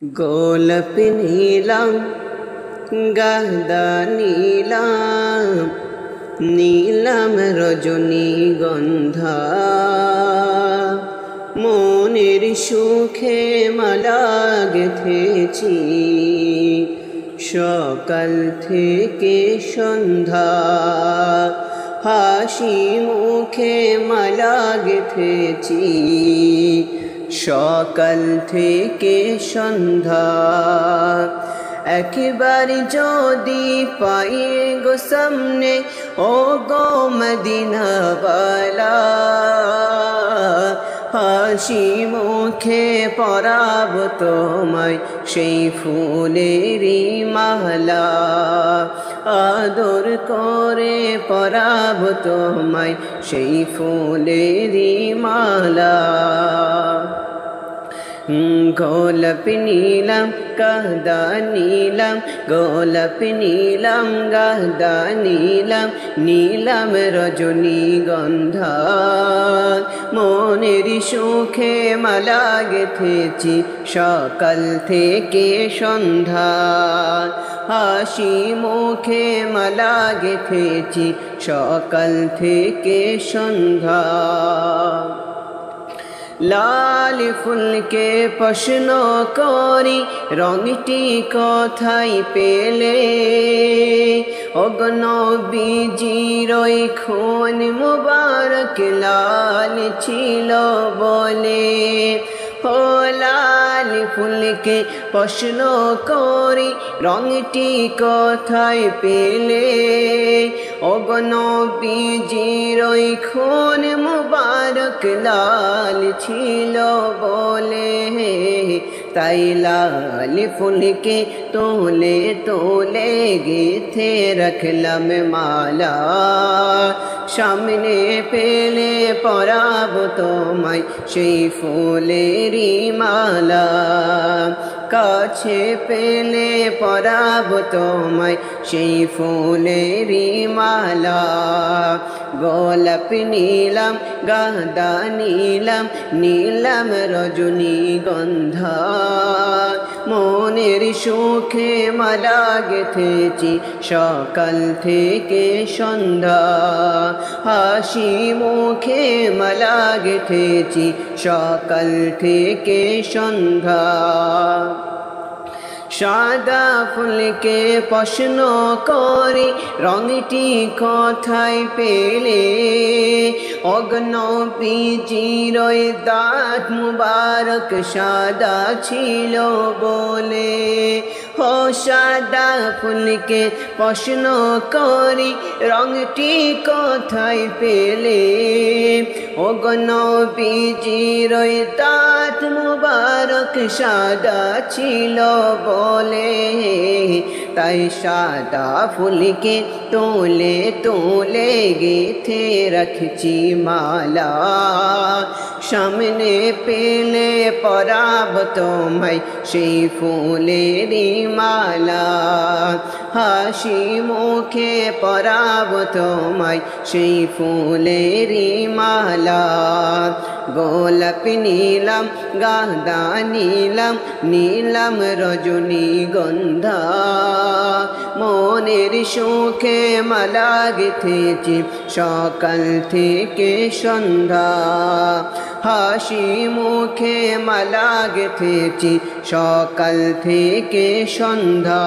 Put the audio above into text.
গোলাপ নীলাম গাদা নীলাম, নীলাম রজনীগন্ধা। মনের সুখে মালা গেঁথেছি সকাল থেকে সন্ধ্যা। হাসি মুখে মালা গেঁথেছি সকাল থেকে সন্ধ্যা। একবার যদি পাই গো সামনে ও গো মদিনাওয়ালা, হাসি মুখে পরাব তোমায় সেই ফুলেরই মালা। আদর করে পরাব তোমায় সেই ফুলেরই মালা। গোলাপ নীলাম গাদা নীলাম, গোলাপ নীলাম গাদা নীলাম, নীলাম রজনীগন্ধা। মনের সুখে মালা গেঁথেছি সকাল থেকে সন্ধ্যা। হাসি মুখে মালা গেঁথেছি সকাল থেকে সন্ধ্যা। লাল ফুলকে প্রশ্ন করি রঙটি কোথায় পেলে, ওগো নবীজির ওই খুন মুবারক লাল ছিল বলে। ও লাল ফুলকে প্রশ্ন করি রঙটি কোথায় পেলে, ওগো নবীজির ওই খুন মুবারক লাল ছিল বলে। তাই লাল ফুলকে তোলে তোলে গেঁথে রাখলাম মালা। সামনে পেলে পরাব তোমায় সেই ফুলেরই মালা। কাছে পেলে পরাব তোমায় সেই ফুলেরই মালা। গোলাপ নীলাম গাদা নীলাম, নীলাম রজনীগন্ধা। মনের সুখে মালা গেঁথেছি সকাল থেকে সন্ধ্যা। হাসি মুখে মালা গেঁথেছি সকাল থেকে সন্ধ্যা। সাদা ফুলকে প্রশ্ন করি রঙটি কোথায় পেলে, ওগো নবীজির ওই দাঁত মুবারক সাদা ছিল বলে। ও সাদা ফুলকে প্রশ্ন করি রঙটি কোথায় পেলে, ওগো নবীজির ওই দাঁত মুবারক সাদা ছিল বলে। তাই সাদা ফুলকে তোলে তোলে গেঁথে রাখছি মালা। সামনে পেলে পরাব তোমায় সেই ফুলেরই মালা। হাসি মুখে পরাব তোমায় সেই ফুলেরই মালা। গোলাপ নীলাম গাদা নীলাম, নীলাম রজনীগন্ধা। মনের সুখে মালা গেঁথেছি সকাল থেকে সন্ধ্যা। হাসি মুখে মালা গেঁথেছি সকাল থেকে সন্ধ্যা।